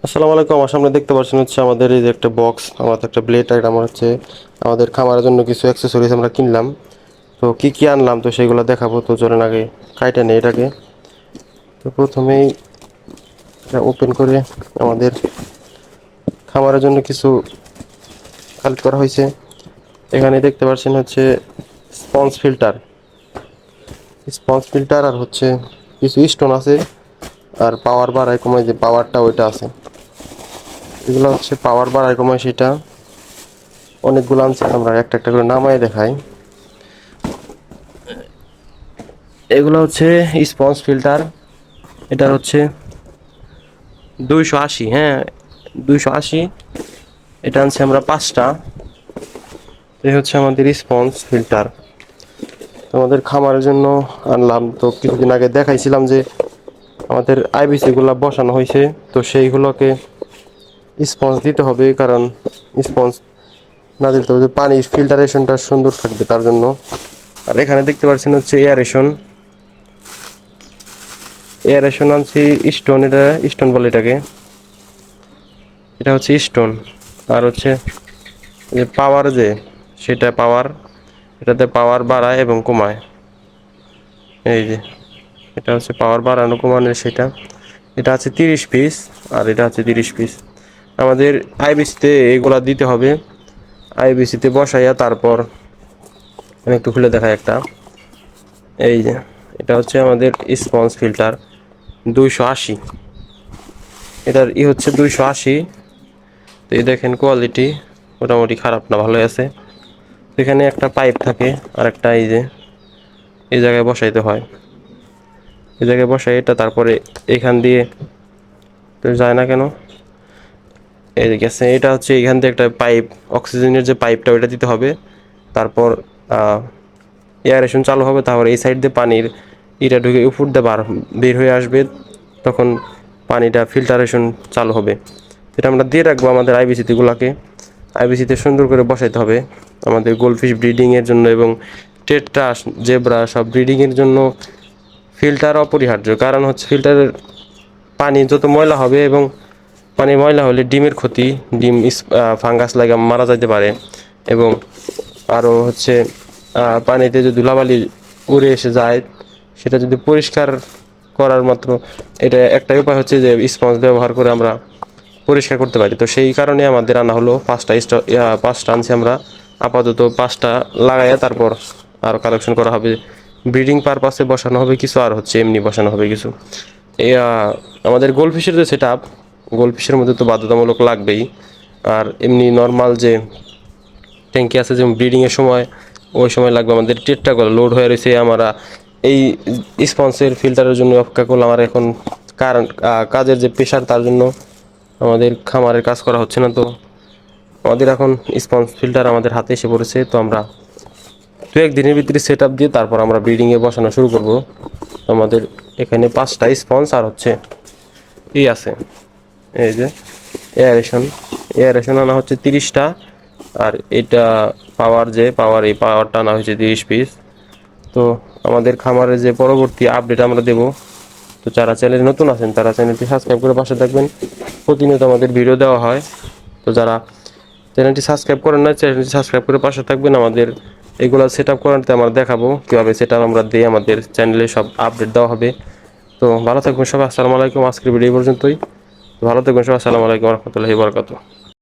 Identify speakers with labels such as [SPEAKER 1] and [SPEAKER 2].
[SPEAKER 1] আসসালামু আলাইকুম। আমার সামনে দেখতে পাচ্ছেন হচ্ছে আমাদের এই যে একটা বক্স, আমাদের একটা ব্লেড, আর আমার হচ্ছে আমাদের খামারের জন্য কিছু অ্যাক্সেসরিজ আমরা কিনলাম। তো কি কি আনলাম তো সেগুলো দেখাবো। তো চলেন আগে কাইটা নেই এটাকে। তো প্রথমেই এটা ওপেন করে আমাদের খামারের জন্য কিছু কালেক্ট করা হয়েছে। এখানে দেখতে পাচ্ছেন হচ্ছে স্পঞ্জ ফিল্টার, স্পঞ্জ ফিল্টার আর হচ্ছে কিছু স্টোন আছে, আর পাওয়ার বাড়ায় কমায় যে পাওয়ারটা ওইটা আছে। এগুলো হচ্ছে পাওয়ার বাড়ায় কমায় সেটা অনেকগুলো আনছে, আমরা একটা একটা করে নামায় দেখাই। এগুলো হচ্ছে স্পঞ্জ ফিল্টার, এটা হচ্ছে 280, হ্যাঁ 280। এটা আনছি আমরা 5টা। এই হচ্ছে আমাদের স্পঞ্জ ফিল্টার, আমাদের খামারের জন্য আনলাম। তো কিছুদিন আগে দেখাইছিলাম যে আমাদের আইবিসি গুলা বসানো হয়েছে, তো সেইগুলোকে স্পঞ্জ দিতে হবে, কারণ স্পঞ্জ না দিতে হবে পানির ফিল্টারেশনটা সুন্দর থাকবে তার জন্য। আর এখানে দেখতে পাচ্ছেন হচ্ছে এয়ারেশন, এয়ারেশন আনছি স্টোন, এটা স্টোন বলে এটাকে, এটা হচ্ছে স্টোন। আর হচ্ছে যে পাওয়ার, যে সেটা পাওয়ার, এটাতে পাওয়ার বাড়ায় এবং কমায়। এই যে এটা হচ্ছে পাওয়ার বাড়ানো কমানোর সেটা, এটা আছে 30 পিস আর এটা হচ্ছে 30 পিস। আমাদের আইবিসিতে এগুলা দিতে হবে, আইবিসিতে বসাইয়া তারপর আমি একটু খুলে দেখাই একটা। এই যে এটা হচ্ছে আমাদের স্পঞ্জ ফিল্টার 280, এটার হচ্ছে 280। তো এই দেখেন কোয়ালিটি মোটামুটি খারাপ না, ভালোই আছে। এখানে একটা পাইপ থাকে আর একটা এই যে এই জায়গায় বসাইতে হয়, এই জায়গায় বসাই এটা, তারপরে এখান দিয়ে তো যায় না কেন, এই গেছে। এটা হচ্ছে এখান দিয়ে একটা পাইপ, অক্সিজেনের যে পাইপটা ওইটা দিতে হবে, তারপর এয়ারেশন চালু হবে, তারপর এই সাইড দিয়ে পানির এটা ঢুকে উপর দিয়ে বের হয়ে আসবে, তখন পানিটা ফিল্টারেশন চালু হবে। এটা আমরা দিয়ে রাখবো আমাদের আইবিসিতে গুলাকে, আইবিসিতে সুন্দর করে বসাইতে হবে আমাদের গোল্ডফিশ ব্রিডিংয়ের জন্য, এবং টেট্রা জেব্রা সব ব্রিডিংয়ের জন্য ফিল্টার অপরিহার্য। কারণ হচ্ছে ফিল্টারের পানি যত ময়লা হবে, এবং পানি ময়লা হলে ডিমের ক্ষতি, ডিম ফাঙ্গাস লাগে মারা যেতে পারে। এবং আরও হচ্ছে পানিতে যদি ধুলাবালি উড়ে এসে যায়, সেটা যদি পরিষ্কার করার মাত্র, এটা একটা উপায় হচ্ছে যে স্পঞ্জ ব্যবহার করে আমরা পরিষ্কার করতে পারি। তো সেই কারণে আমাদের আনা হলো 5টা আনছি আমরা, আপাতত 5টা লাগাইয়া তারপর আরও কালেকশন করা হবে। ব্রিডিং পারপাসে বসানো হবে কিছু, আর হচ্ছে এমনি বসানো হবে কিছু। এই আমাদের গোল্ডফিশের যে সেট আপ, গোল্ডফিশের মধ্যে তো বাধ্যতামূলক লাগবেই। আর এমনি নর্মাল যে ট্যাঙ্কি আছে, যেমন ব্রিডিংয়ের সময় ওই সময় লাগবে আমাদের টেট্রাগুলো লোড হয়ে রয়েছে। আমরা এই স্পঞ্জের ফিল্টারের জন্য অপেক্ষা করলাম, আর এখন কারণ কাজের যে প্রেশার, তার জন্য আমাদের খামারের কাজ করা হচ্ছে না। তো আমাদের এখন স্পঞ্জ ফিল্টার আমাদের হাতে এসে পড়েছে, তো আমরা 2-1 দিনের ভিতরে সেট আপ দিয়ে তারপর আমরা ব্রিডিংয়ে বসানো শুরু করব। আমাদের এখানে 5টা স্পঞ্জ আর হচ্ছে আছে এই যে এয়ারেশন, এয়ারেশন আনা হচ্ছে 30টা। আর এটা পাওয়ার, যে পাওয়ার, এই পাওয়ারটা আনা হয়েছে 30 পিস। তো আমাদের খামারে যে পরবর্তী আপডেট আমরা দেব। তো যারা চ্যানেলে নতুন আছেন তারা চ্যানেলটি সাবস্ক্রাইব করে পাশে থাকবেন, প্রতিনিয়ত আমাদের ভিডিও দেওয়া হয়। তো যারা চ্যানেলটি সাবস্ক্রাইব করেন না, চ্যানেলটি সাবস্ক্রাইব করে পাশে থাকবেন। আমাদের এগুলো সেট আপ করাতে আমরা দেখাবো কীভাবে সেট আপ আমরা দিই, আমাদের চ্যানেলে সব আপডেট দেওয়া হবে। তো ভালো থাকবেন সবাই, আসসালামু আলাইকুম। আজকের ভিডিও পর্যন্তই, ভালো থাকবেন সবাই, আসসালামু আলাইকুম রহমতুল্লাহি বারাকাতুহু।